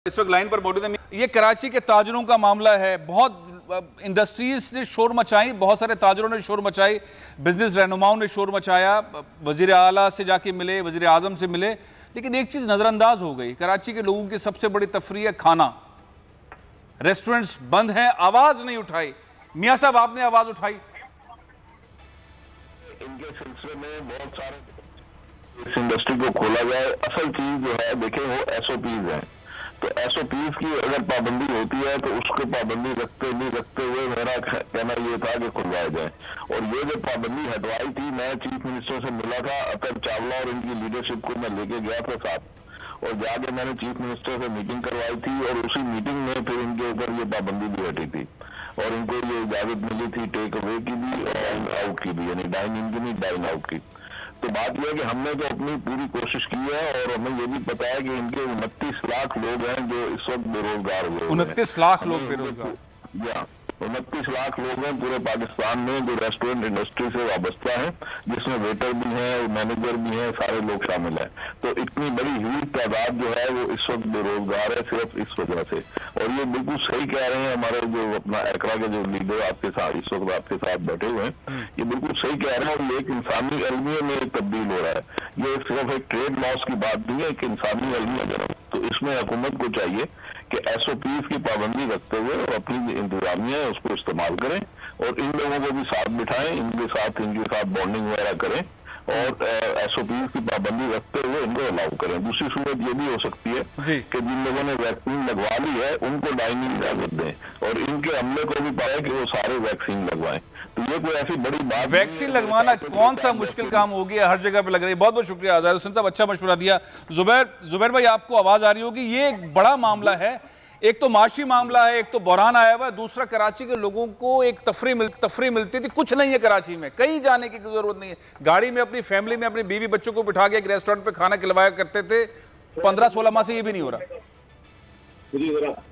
इस वक्त लाइन पर मौजूद है। ये कराची के ताजरों का मामला है। बहुत इंडस्ट्रीज ने शोर मचाई, बहुत सारे ताजरों ने शोर मचाई, बिजनेस रहनुमाओं ने शोर मचाया, वजीर आला से जाके मिले, वजीर आजम से मिले, लेकिन एक चीज नजरअंदाज हो गई। कराची के लोगों की सबसे बड़ी तफरीह है खाना। रेस्टोरेंट्स बंद हैं, आवाज नहीं उठाई। मियां साहब, आपने आवाज उठाई? इनके सिलसिले में बहुत सारे इस इंडस्ट्री को खोला जाए। असल चीज जो है देखें वो एसओपीज है, तो एसओपीज की अगर पाबंदी होती है तो उसको पाबंदी रखते हुए मेरा कहना ये था कि खुलवाया जाए। और ये जो पाबंदी हटवाई थी, मैं चीफ मिनिस्टर से मिला था, अतर चावला और इनकी लीडरशिप को मैं लेके गया था साथ, और जाके मैंने चीफ मिनिस्टर से मीटिंग करवाई थी, और उसी मीटिंग में फिर इनके ऊपर ये पाबंदी भी हटी थी और इनको ये इजाजत मिली थी टेक अवे की भी और आउट की भी, यानी डाइन इन की नहीं डाइन आउट की। तो बात यह है कि हमने तो अपनी पूरी कोशिश की है, और हमें ये भी पता है कि इनके 29 लाख लोग हैं जो इस वक्त बेरोजगार हुए। 29 लाख लोग बेरोजगार, 29 लाख लोग हैं पूरे पाकिस्तान में जो रेस्टोरेंट इंडस्ट्री से वाबस्ता हैं, जिसमें वेटर भी हैं, मैनेजर भी हैं, सारे लोग शामिल हैं। तो इतनी बड़ी ह्यूज तादाद जो है वो इस वक्त बेरोजगार है सिर्फ इस वजह से। और ये बिल्कुल सही कह रहे हैं हमारे जो अपना एकरा के जो लीडर आपके साथ इस वक्त आपके साथ बैठे हुए हैं, ये बिल्कुल सही कह रहे हैं। और ये एक इंसानी अलमिया में तब्दील हो रहा है। ये सिर्फ एक ट्रेड लॉस की बात नहीं है, एक इंसानी अलमिया जरा। तो इसमें हुकूमत को चाहिए कि एसओपीज की पाबंदी रखते हुए और अपनी इंतजामिया है उसको इस्तेमाल करें, और इन लोगों को भी साथ बिठाएं, इनके साथ बॉन्डिंग वगैरह करें, और एसओपीज की पाबंदी रखते हुए इनको अलाउ करें। दूसरी सूरत ये भी हो सकती है कि जिन लोगों ने वैक्सीन लगवा ली है उनको डाइनिंग इजाजत दें, और इनके अमले को भी पाए कि वो सारे वैक्सीन लगवाएं। तो ये कोई ऐसी बड़ी बात, वैक्सीन लगवाना कौन सा मुश्किल काम हो गया, हर जगह पे लग रही है। बहुत बहुत शुक्रिया आजाद हुसैन साहब, अच्छा मशवरा दिया। जुबैर भाई, आपको आवाज आ रही होगी, ये एक बड़ा मामला है। एक तो माशी मामला है, एक तो बहरान आया हुआ है, दूसरा कराची के लोगों को एक तफरी मिलती थी। कुछ नहीं है कराची में, कहीं जाने की जरूरत नहीं है। गाड़ी में अपनी फैमिली में अपनी बीवी बच्चों को बिठा के एक रेस्टोरेंट पे खाना खिलवाया करते थे। 15-16 माह से ये भी नहीं हो रहा।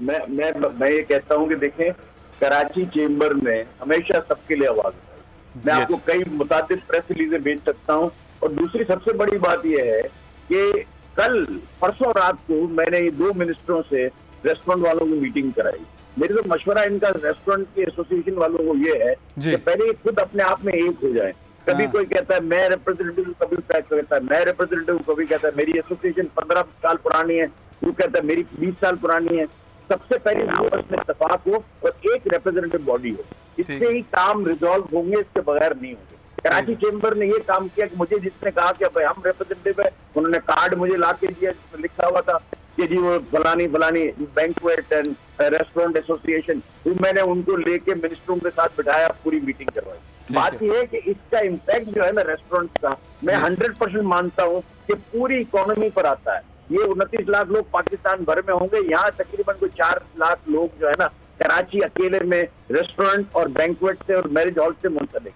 मैं ये कहता हूँ कि देखें, कराची चेंबर में हमेशा सबके लिए आवाज है। मैं आपको कई मुताबिक प्रेस रिलीजें भेज सकता हूँ। और दूसरी सबसे बड़ी बात यह है कि कल परसों रात को मैंने 2 मिनिस्टरों से रेस्टोरेंट वालों की मीटिंग कराई। मेरे तो मशवरा इनका रेस्टोरेंट के एसोसिएशन वालों को ये है कि पहले खुद अपने आप में एक हो जाए। कभी कोई कहता है मैं रिप्रेजेंटेटिव, कभी कहता है मैं रिप्रेजेंटेटिव, कभी कहता है मेरी एसोसिएशन 15 साल पुरानी है, वो कहता है मेरी 20 साल पुरानी है। सबसे पहले आपस में इत्तेफाक हो और एक रिप्रेजेंटेटिव बॉडी हो, इससे ही काम रिजॉल्व होंगे, इसके बगैर नहीं होंगे। कराची चेंबर ने ये काम किया कि मुझे जिसने कहा कि भाई हम रिप्रेजेंटेटिव है, उन्होंने कार्ड मुझे ला के दिया जिसमें लिखा हुआ था कि जी वो फलानी बैंक्वेट एंड रेस्टोरेंट एसोसिएशन, तो मैंने उनको लेके मिनिस्टरों के साथ बिठाया, पूरी मीटिंग करवाई। बात यह है कि इसका इम्पैक्ट जो है ना रेस्टोरेंट का, मैं 100% मानता हूँ कि पूरी इकोनॉमी पर आता है। ये 29 लाख लोग पाकिस्तान भर में होंगे, यहाँ तकरीबन कोई 4 लाख लोग जो है ना कराची अकेले में रेस्टोरेंट और बैंक्वेट से और मैरिज हॉल से मुंसलिक।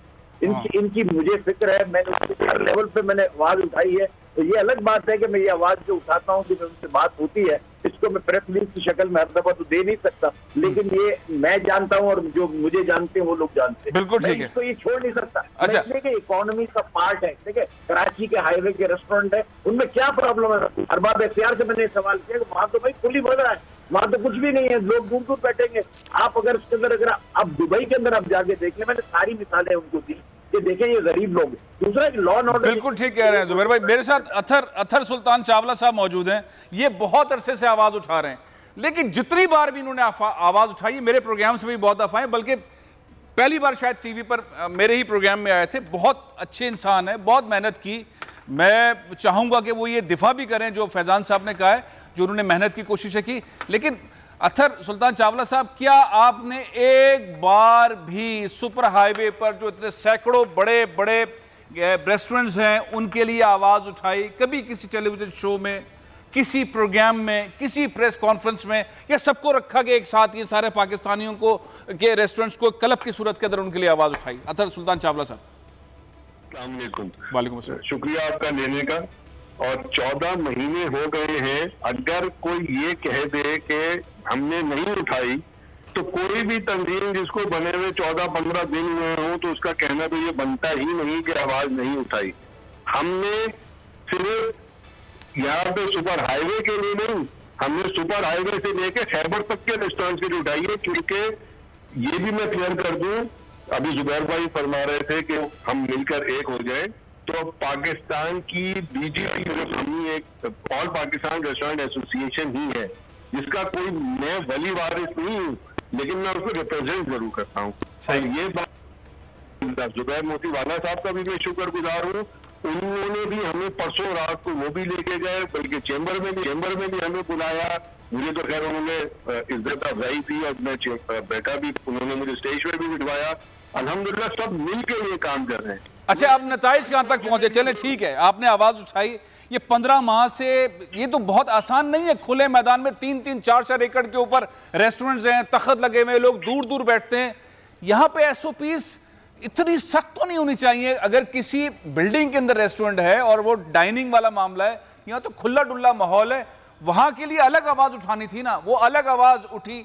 इनकी मुझे फिक्र है, मैंने हर लेवल पे मैंने आवाज उठाई है। तो ये अलग बात है कि मैं ये आवाज जो उठाता हूँ कि उनसे बात होती है, इसको मैं प्रेस रिलीज की शक्ल में हर दफा तो दे नहीं सकता, लेकिन ये मैं जानता हूँ और जो मुझे जानते हैं वो लोग जानते हैं। बिल्कुल ठीक है, इसको ये छोड़ नहीं सकता। अच्छा, इसलिए इकोनॉमी का पार्ट है। ठीक है, कराची के हाईवे के रेस्टोरेंट है, उनमें क्या प्रॉब्लम है? अरबाब इख्तियार से मैंने सवाल किया कि वहां तो भाई खुली बढ़ रहा है, वहां तो कुछ भी नहीं है, लोग दूर दूर बैठेंगे। आप अगर उसके अंदर अगर आप दुबई के अंदर आप जाके देख ले, मैंने सारी मिसालें उनको दी कि देखें ये गरीब लोग। दूसरा लॉ एंड ऑर्डर, बिल्कुल ठीक कह रहे हैं जुबैर भाई। मेरे साथ अथर सुल्तान चावला साहब मौजूद हैं। ये बहुत अरसे से आवाज उठा रहे हैं, लेकिन जितनी बार भी इन्होंने आवाज उठाई, मेरे प्रोग्राम से भी बहुत दफा है, बल्कि पहली बार शायद टीवी पर मेरे ही प्रोग्राम में आए थे। बहुत अच्छे इंसान है, बहुत मेहनत की। मैं चाहूंगा कि वो ये दिफा भी करें जो फैजान साहब ने कहा है, जो उन्होंने मेहनत की कोशिशें की। लेकिन अथर सुल्तान चावला साहब, क्या आपने एक बार भी सुपर हाईवे पर जो इतने सैकड़ों बड़े बड़े रेस्टोरेंट्स हैं उनके लिए आवाज उठाई? कभी किसी टेलीविजन शो में, किसी प्रोग्राम में, किसी प्रेस कॉन्फ्रेंस में, या सबको रखा गया एक साथ, ये सारे पाकिस्तानियों को के रेस्टोरेंट्स को क्लब की सूरत के अंदर उनके लिए आवाज उठाई? अथर सुल्तान चावला साहब। वालेकुम अस्सलाम, शुक्रिया आपका लेने का। और 14 महीने हो गए हैं, अगर कोई ये कह दे कि हमने नहीं उठाई, तो कोई भी तंजीम जिसको बने हुए 14-15 दिन हुए हों, तो उसका कहना तो ये बनता ही नहीं कि आवाज नहीं उठाई। हमने सिर्फ यहाँ पे सुपर हाईवे के लिए नहीं, हमने सुपर हाईवे से लेके खैबर तक के रेस्टोरेंट के लिए उठाई है, क्योंकि ये भी मैं क्लियर कर दूं, अभी जुबैर भाई फरमा रहे थे कि हम मिलकर एक हो जाए, तो पाकिस्तान की बीजीपी जो हम एक ऑल पाकिस्तान रेस्टोरेंट एसोसिएशन ही है, जिसका कोई मैं वली वारिस नहीं हूँ, लेकिन मैं उसको रिप्रेजेंट जरूर करता हूँ। और ये बात जुबैर मोती वाला साहब का भी मैं शुक्रगुजार हूँ, उन्होंने भी हमें परसों रात को वो भी लेके गए, बल्कि चेंबर में भी हमें बुलाया। मुझे तो खैर उन्होंने इज्जत अफजाई थी और मैं बैठा भी, उन्होंने मुझे स्टेज पे भी बिठवाया। अल्हम्दुलिल्लाह सब मिलकर ये काम कर रहे हैं। अच्छा, अब नताइज कहां तक पहुंचे? चले ठीक है, आपने आवाज उठाई, ये 15 माह से ये तो बहुत आसान नहीं है। खुले मैदान में 3-3, 4-4 एकड़ के ऊपर रेस्टोरेंट्स हैं, तख्त लगे हुए, लोग दूर दूर बैठते हैं। यहाँ पे एसओपीज इतनी सख्त तो नहीं होनी चाहिए। अगर किसी बिल्डिंग के अंदर रेस्टोरेंट है और वो डाइनिंग वाला मामला है, यहाँ तो खुला डुल्ला माहौल है, वहां के लिए अलग आवाज उठानी थी ना, वो अलग आवाज उठी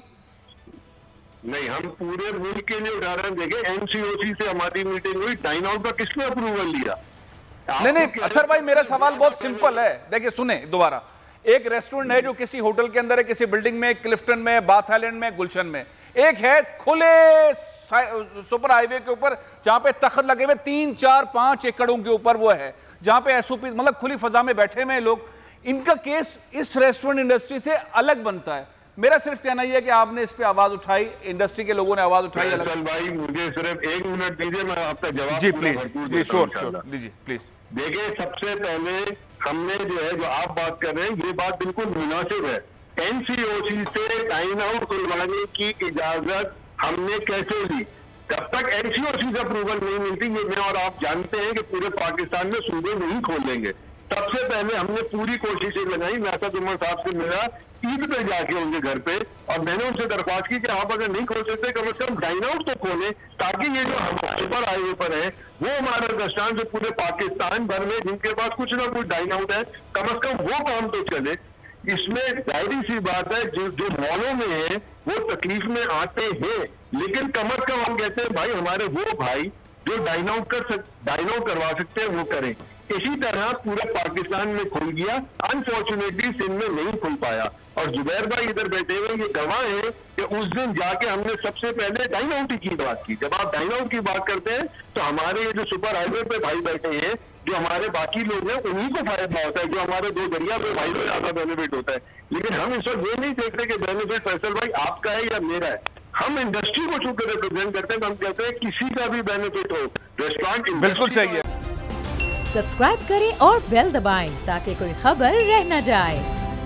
नहीं। हम पूरे मुल्क के लिए उठा रहे हैं। देखें, एनसीओसी से हमारी मीटिंग हुई, डाइन आउट का किसने अप्रूवल लिया? नहीं, अक्षर भाई मेरा सवाल बहुत सिंपल है। देखिए सुने दोबारा, एक रेस्टोरेंट है जो किसी होटल के अंदर है, किसी बिल्डिंग में, क्लिफ्टन में, बाथ आइलैंड में, गुलशन में। एक है खुले सुपर हाईवे के ऊपर जहां पे तख्त लगे हुए 3, 4, 5 एकड़ों के ऊपर वो है, जहां पे एसओपी मतलब खुली फजा में बैठे हुए लोग। इनका केस इस रेस्टोरेंट इंडस्ट्री से अलग बनता है। मेरा सिर्फ कहना यह है कि आपने इस पे आवाज उठाई, इंडस्ट्री के लोगों ने आवाज उठाई। फैसल भाई मुझे सिर्फ 1 मिनट दीजिए, मैं आपका जवाब जी प्लीज, जी श्योर दीजिए प्लीज। देखिए, सबसे पहले हमने जो है, जो आप बात कर रहे हैं, ये बात बिल्कुल मुनासिब है। एनसीओसी से डाइन आउट खुलवाने की इजाजत हमने कैसे ली? जब तक एनसीओसी से अप्रूवल नहीं मिलती, ये मैं और आप जानते हैं कि पूरे पाकिस्तान में सूबे नहीं खोलेंगे। सबसे पहले हमने पूरी कोशिशें लगाई। मैं असद उमर साहब से मिला ईद पे जाके उनके घर पे, और मैंने उनसे दरख्वास्त की कि आप अगर नहीं खोल सकते, कम से कम डाइन आउट तो खोलें, ताकि ये जो हम सुपर हाईवे पर है वो हमारा रेस्टोरेंट जो पूरे पाकिस्तान भर में जिनके पास कुछ ना कुछ डाइन आउट है, कम से कम वो काम तो चले। इसमें जाहिर सी बात है, जो मॉलों में है वो तकलीफ में आते हैं, लेकिन कम से कम हम कहते हैं भाई हमारे वो भाई जो डाइन आउट करवा सकते हैं वो करें। इसी तरह पूरे पाकिस्तान में खुल गया, अनफॉर्चुनेटली सिंध में नहीं खुल पाया। और जुबैर भाई इधर बैठे हुए ये गवाह है कि उस दिन जाके हमने सबसे पहले डाइन आउट की बात की। जब आप डाइन आउट की बात करते हैं तो हमारे ये जो सुपर हाईवे पे भाई बैठे हैं, जो हमारे बाकी लोग हैं, उन्हीं को फायदा होता है, जो हमारे 2 दरिया पे भाई को ज्यादा बेनिफिट होता है। लेकिन हम इस वक्त ये नहीं देखते कि बेनिफिट फैसल भाई आपका है या मेरा है। हम इंडस्ट्री को चूंकि रिप्रेजेंट करते हैं, तो हम कहते हैं किसी का भी बेनिफिट हो, रेस्टोरेंट बिल्कुल सही है। सब्सक्राइब करें और बेल दबाएं ताकि कोई खबर रह न जाए।